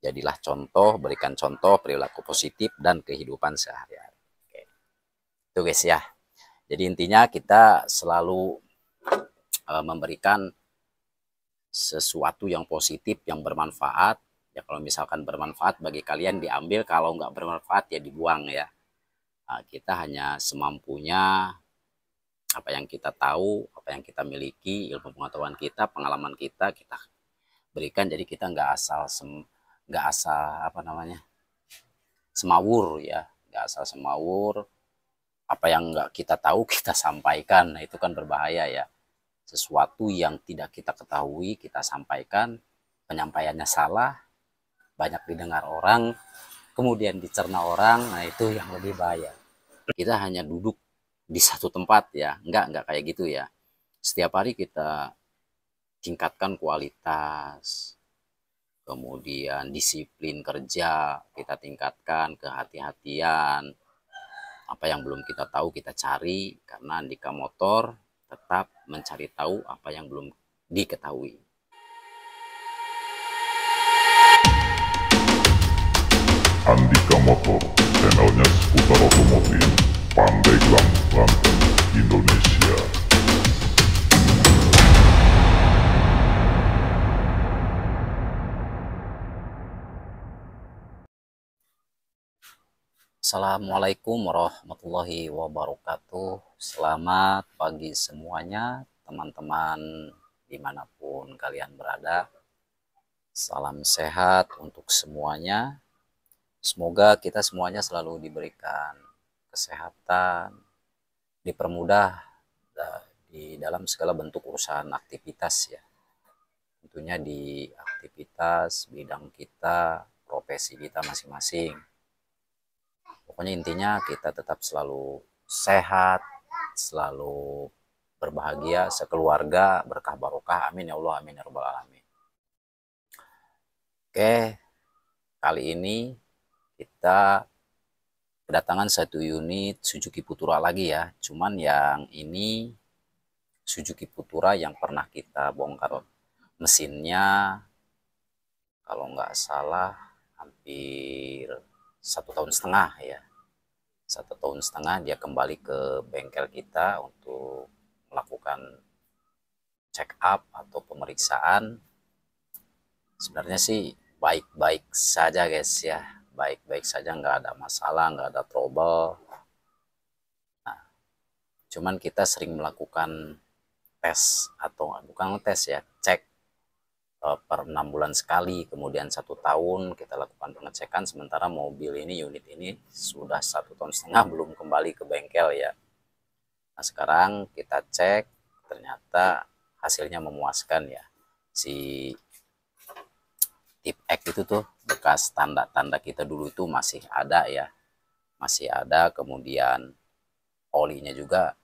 Jadilah contoh, berikan contoh perilaku positif dan kehidupan sehari-hari. Oke. Itu guys ya. Jadi intinya kita selalu memberikan sesuatu yang positif, yang bermanfaat. Ya kalau misalkan bermanfaat bagi kalian diambil, kalau nggak bermanfaat ya dibuang ya. Nah, kita hanya semampunya apa yang kita tahu, apa yang kita miliki, ilmu pengetahuan kita, pengalaman kita, kita berikan. Jadi kita nggak asal apa namanya semawur ya, nggak asal semawur. Apa yang nggak kita tahu kita sampaikan, nah itu kan berbahaya ya. Sesuatu yang tidak kita ketahui kita sampaikan, penyampaiannya salah, banyak didengar orang, kemudian dicerna orang, nah itu yang lebih bahaya. Kita hanya duduk di satu tempat ya, enggak kayak gitu ya. Setiap hari kita tingkatkan kualitas, kemudian disiplin kerja, kita tingkatkan kehati-hatian. Apa yang belum kita tahu kita cari, karena Andika Motor tetap mencari tahu apa yang belum diketahui. Andika Motor, channelnya seputar otomotif, Pandeglang, Banten, Indonesia. Assalamualaikum warahmatullahi wabarakatuh. Selamat pagi semuanya, teman-teman dimanapun kalian berada. Salam sehat untuk semuanya. Semoga kita semuanya selalu diberikan kesehatan, dipermudah di dalam segala bentuk urusan aktivitas ya. Tentunya di aktivitas bidang kita, profesi kita masing-masing. Pokoknya intinya kita tetap selalu sehat, selalu berbahagia, sekeluarga, berkah barokah, amin ya Allah, amin ya rabbal alamin. Oke, kali ini kita kedatangan satu unit Suzuki Futura lagi ya. Cuman yang ini Suzuki Futura yang pernah kita bongkar mesinnya, kalau nggak salah hampir 1,5 tahun ya. 1,5 tahun dia kembali ke bengkel kita untuk melakukan check up atau pemeriksaan. Sebenarnya sih baik-baik saja guys ya, baik-baik saja, nggak ada masalah, nggak ada trouble. Nah, cuman kita sering melakukan tes atau bukan tes ya, cek per 6 bulan sekali, kemudian 1 tahun kita lakukan pengecekan. Sementara mobil ini, unit ini sudah 1,5 tahun belum kembali ke bengkel ya. Nah sekarang kita cek, ternyata hasilnya memuaskan ya. Si tip X itu tuh bekas tanda-tanda kita dulu itu masih ada ya, masih ada. Kemudian olinya juga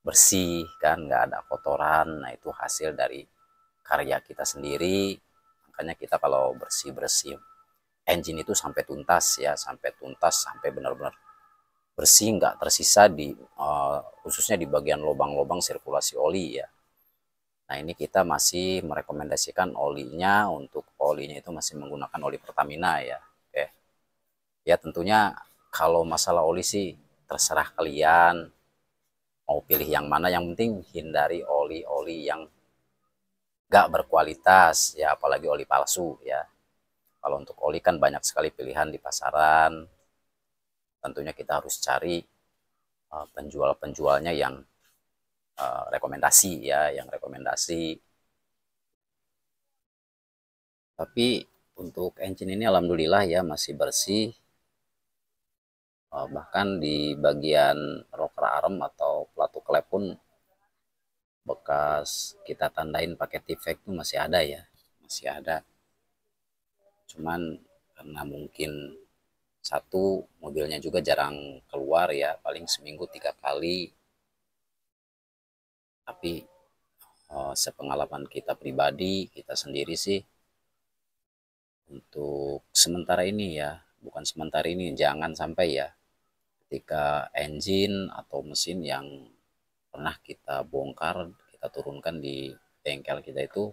bersih kan, nggak ada kotoran. Nah itu hasil dari karya kita sendiri. Makanya kita kalau bersih-bersih engine itu sampai tuntas ya, sampai tuntas, sampai benar-benar bersih, nggak tersisa di khususnya di bagian lubang-lubang sirkulasi oli ya. Nah ini kita masih merekomendasikan olinya, untuk olinya itu masih menggunakan oli Pertamina ya. Oke. Ya tentunya kalau masalah oli sih terserah kalian mau pilih yang mana, yang penting hindari oli-oli yang gak berkualitas ya, apalagi oli palsu ya. Kalau untuk oli kan banyak sekali pilihan di pasaran. Tentunya kita harus cari penjual-penjualnya yang rekomendasi ya, yang rekomendasi. Tapi untuk engine ini alhamdulillah ya masih bersih. Bahkan di bagian rocker arm atau pelatu klep pun bekas kita tandain pakai T-Vac itu masih ada ya, masih ada. Cuman karena mungkin satu, mobilnya juga jarang keluar ya, paling seminggu 3 kali. Tapi sepengalaman kita pribadi, kita sendiri sih, untuk sementara ini ya, bukan sementara ini, jangan sampai ya, ketika engine atau mesin yang pernah kita bongkar, kita turunkan di bengkel kita itu,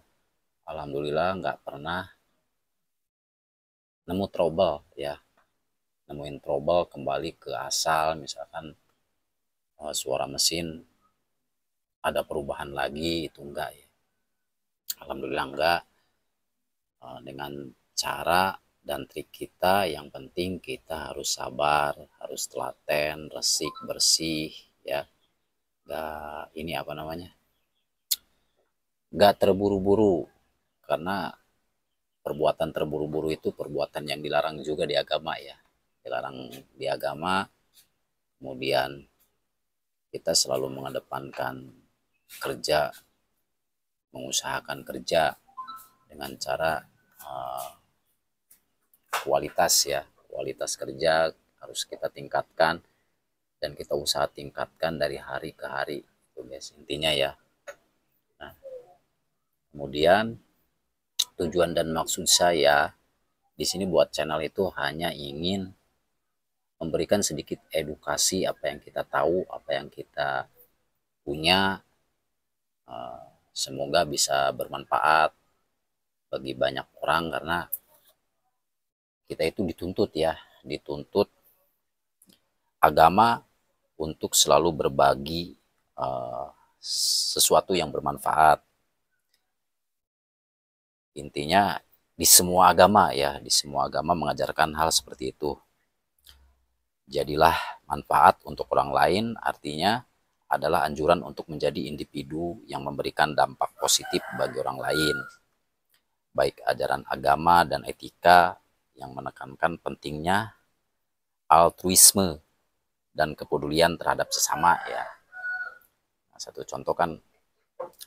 alhamdulillah nggak pernah nemu trouble ya, nemuin trouble kembali ke asal, misalkan suara mesin ada perubahan lagi, itu enggak ya. Alhamdulillah enggak. Dengan cara dan trik kita, yang penting kita harus sabar, harus telaten, resik, bersih ya. Enggak ini apa namanya? Enggak terburu-buru, karena perbuatan terburu-buru itu perbuatan yang dilarang juga di agama ya. Dilarang di agama. Kemudian kita selalu mengedepankan kerja, mengusahakan kerja dengan cara kualitas ya, kualitas kerja harus kita tingkatkan, dan kita usaha tingkatkan dari hari ke hari, itu guys intinya ya. Nah, kemudian tujuan dan maksud saya di sini buat channel itu hanya ingin memberikan sedikit edukasi, apa yang kita tahu, apa yang kita punya, semoga bisa bermanfaat bagi banyak orang, karena kita itu dituntut ya, dituntut agama untuk selalu berbagi sesuatu yang bermanfaat. Intinya di semua agama ya, di semua agama mengajarkan hal seperti itu. Jadilah manfaat untuk orang lain, artinya adalah anjuran untuk menjadi individu yang memberikan dampak positif bagi orang lain. Baik ajaran agama dan etika yang menekankan pentingnya altruisme dan kepedulian terhadap sesama ya. Nah, satu contoh kan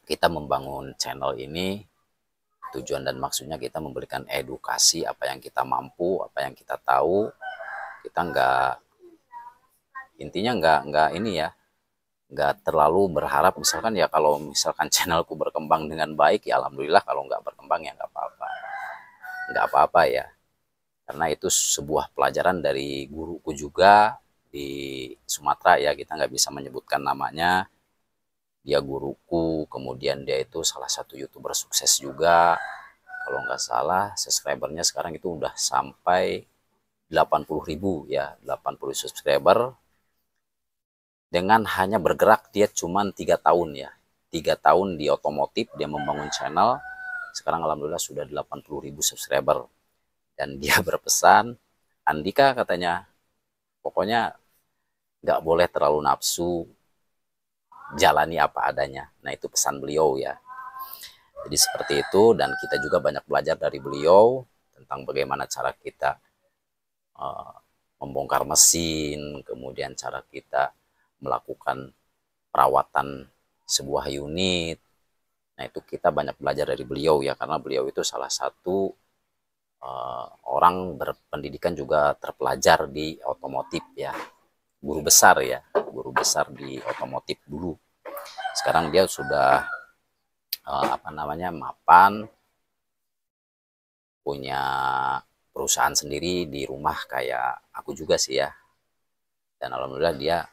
kita membangun channel ini, tujuan dan maksudnya kita memberikan edukasi apa yang kita mampu, apa yang kita tahu. Kita intinya nggak ini ya, nggak terlalu berharap misalkan ya, kalau misalkan channelku berkembang dengan baik ya alhamdulillah, kalau nggak berkembang ya nggak apa-apa ya, karena itu sebuah pelajaran dari guruku juga di Sumatera ya, kita nggak bisa menyebutkan namanya. Dia guruku, kemudian dia itu salah satu YouTuber sukses juga, kalau nggak salah subscribernya sekarang itu udah sampai 80.000 ya, 80 subscriber, dengan hanya bergerak dia cuman 3 tahun ya, 3 tahun di otomotif dia membangun channel. Sekarang alhamdulillah sudah 80.000 subscriber, dan dia berpesan, Andika katanya, pokoknya nggak boleh terlalu nafsu, jalani apa adanya. Nah itu pesan beliau ya. Jadi seperti itu, dan kita juga banyak belajar dari beliau tentang bagaimana cara kita membongkar mesin, kemudian cara kita melakukan perawatan sebuah unit. Nah itu kita banyak belajar dari beliau ya, karena beliau itu salah satu orang berpendidikan juga terpelajar di otomotif ya, guru besar ya, guru besar di otomotif dulu. Sekarang dia sudah apa namanya, mapan, punya perusahaan sendiri di rumah kayak aku juga sih ya, dan alhamdulillah dia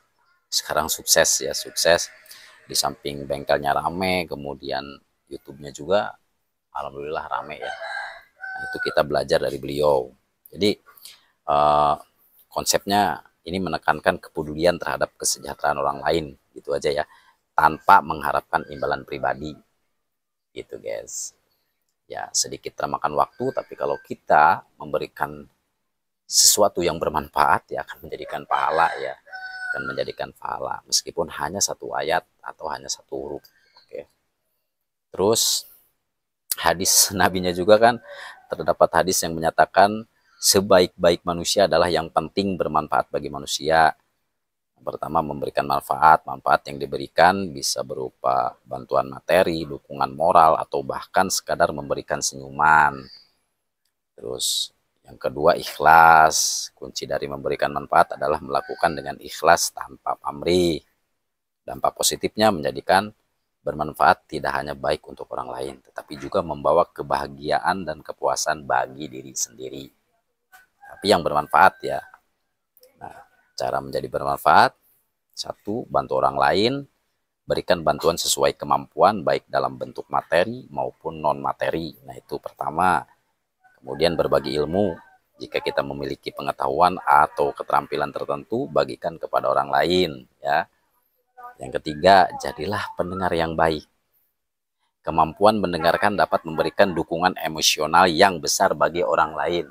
sekarang sukses ya, sukses. Di samping bengkelnya rame, kemudian YouTube-nya juga alhamdulillah rame ya. Nah, itu kita belajar dari beliau. Jadi konsepnya ini menekankan kepedulian terhadap kesejahteraan orang lain, gitu aja ya, tanpa mengharapkan imbalan pribadi, gitu guys. Ya sedikit termakan waktu, tapi kalau kita memberikan sesuatu yang bermanfaat ya akan menjadikan pahala ya, akan menjadikan pahala meskipun hanya satu ayat atau hanya satu huruf. Oke. Terus hadis nabinya juga kan, terdapat hadis yang menyatakan sebaik-baik manusia adalah yang penting bermanfaat bagi manusia. Pertama, memberikan manfaat. Manfaat yang diberikan bisa berupa bantuan materi, dukungan moral, atau bahkan sekadar memberikan senyuman. Terus yang kedua, ikhlas. Kunci dari memberikan manfaat adalah melakukan dengan ikhlas tanpa pamrih. Dampak positifnya menjadikan bermanfaat tidak hanya baik untuk orang lain, tetapi juga membawa kebahagiaan dan kepuasan bagi diri sendiri. Tapi yang bermanfaat ya. Nah, cara menjadi bermanfaat, satu, bantu orang lain, berikan bantuan sesuai kemampuan baik dalam bentuk materi maupun non materi. Nah itu pertama. Kemudian berbagi ilmu, Jika kita memiliki pengetahuan atau keterampilan tertentu, bagikan kepada orang lain ya. Yang ketiga, jadilah pendengar yang baik. Kemampuan mendengarkan dapat memberikan dukungan emosional yang besar bagi orang lain.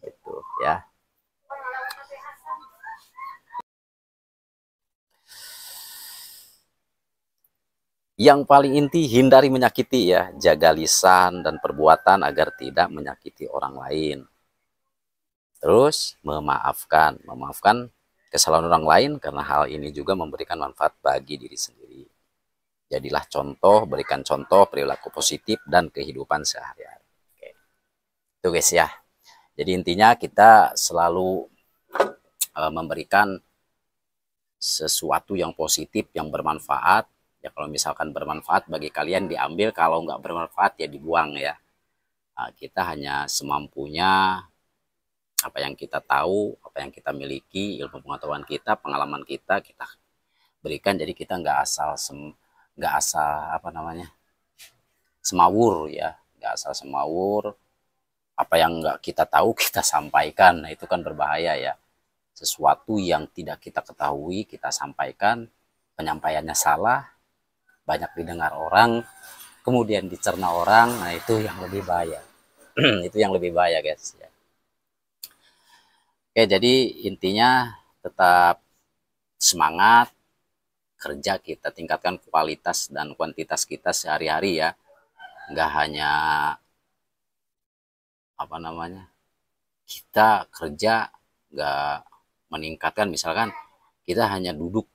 Gitu ya. Yang paling inti, hindari menyakiti ya. Jaga lisan dan perbuatan agar tidak menyakiti orang lain. Terus memaafkan. Memaafkan kesalahan orang lain karena hal ini juga memberikan manfaat bagi diri sendiri. Jadilah contoh, berikan contoh perilaku positif dan kehidupan sehari-hari. Oke. Itu guys ya. Jadi intinya kita selalu memberikan sesuatu yang positif, yang bermanfaat. Ya kalau misalkan bermanfaat bagi kalian diambil, kalau nggak bermanfaat ya dibuang ya. Nah, kita hanya semampunya apa yang kita tahu, apa yang kita miliki, ilmu pengetahuan kita, pengalaman kita berikan. Jadi kita nggak asal semawur ya, nggak asal semawur. Apa yang nggak kita tahu kita sampaikan, nah itu kan berbahaya ya. Sesuatu yang tidak kita ketahui kita sampaikan, penyampaiannya salah, banyak didengar orang, kemudian dicerna orang, nah itu yang lebih bahaya. Itu yang lebih bahaya guys ya. Oke, jadi intinya tetap semangat kerja, kita tingkatkan kualitas dan kuantitas kita sehari-hari ya. Nggak hanya kita kerja nggak meningkatkan, misalkan kita hanya duduk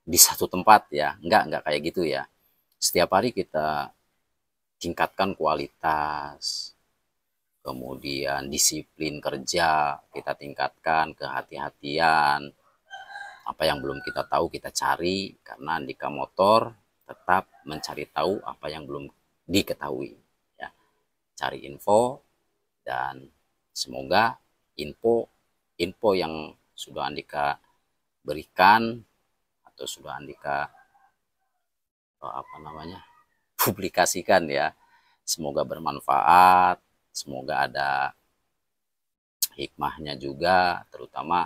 di satu tempat ya, nggak kayak gitu ya. Setiap hari kita tingkatkan kualitas, kemudian disiplin kerja kita tingkatkan, kehati-hatian. Apa yang belum kita tahu kita cari, karena Andika Motor tetap mencari tahu apa yang belum diketahui ya. Cari info, dan semoga info yang sudah Andika berikan atau sudah Andika publikasikan ya, semoga bermanfaat, semoga ada hikmahnya juga, terutama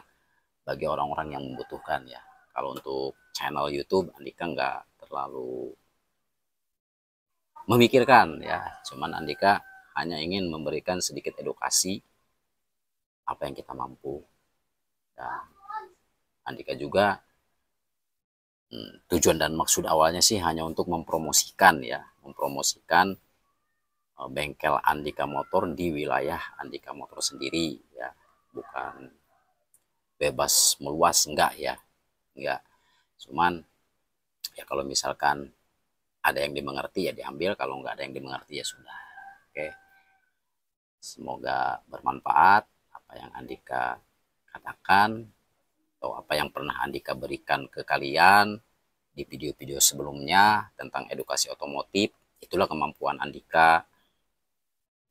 bagi orang-orang yang membutuhkan ya. Kalau untuk channel YouTube Andika nggak terlalu memikirkan ya, cuman Andika hanya ingin memberikan sedikit edukasi apa yang kita mampu. Dan Andika juga tujuan dan maksud awalnya sih hanya untuk mempromosikan bengkel Andika Motor di wilayah Andika Motor sendiri ya, bukan bebas meluas, enggak, cuman ya kalau misalkan ada yang dimengerti ya diambil, kalau nggak ada yang dimengerti ya sudah. Oke, semoga bermanfaat apa yang Andika katakan atau apa yang pernah Andika berikan ke kalian di video-video sebelumnya tentang edukasi otomotif. Itulah kemampuan Andika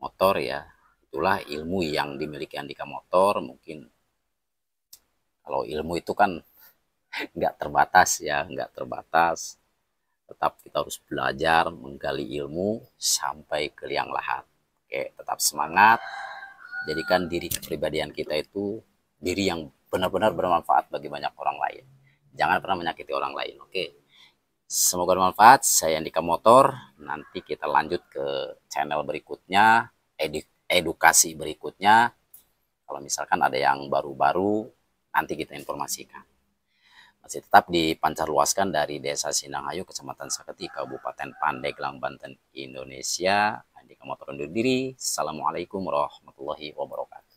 Motor ya, itulah ilmu yang dimiliki Andika Motor. Mungkin kalau ilmu itu kan nggak terbatas ya, tetap kita harus belajar menggali ilmu sampai ke liang lahat. Oke, tetap semangat, jadikan diri kepribadian kita itu diri yang benar-benar bermanfaat bagi banyak orang lain, jangan pernah menyakiti orang lain. Oke, semoga bermanfaat. Saya Andika Motor, nanti kita lanjut ke channel berikutnya, edukasi berikutnya. Kalau misalkan ada yang baru-baru nanti kita informasikan. Masih tetap dipancarluaskan dari Desa Sindanghayu, Kecamatan Saketi, Kabupaten Pandeglang, Banten, Indonesia. Andika Motor undur diri. Assalamualaikum warahmatullahi wabarakatuh.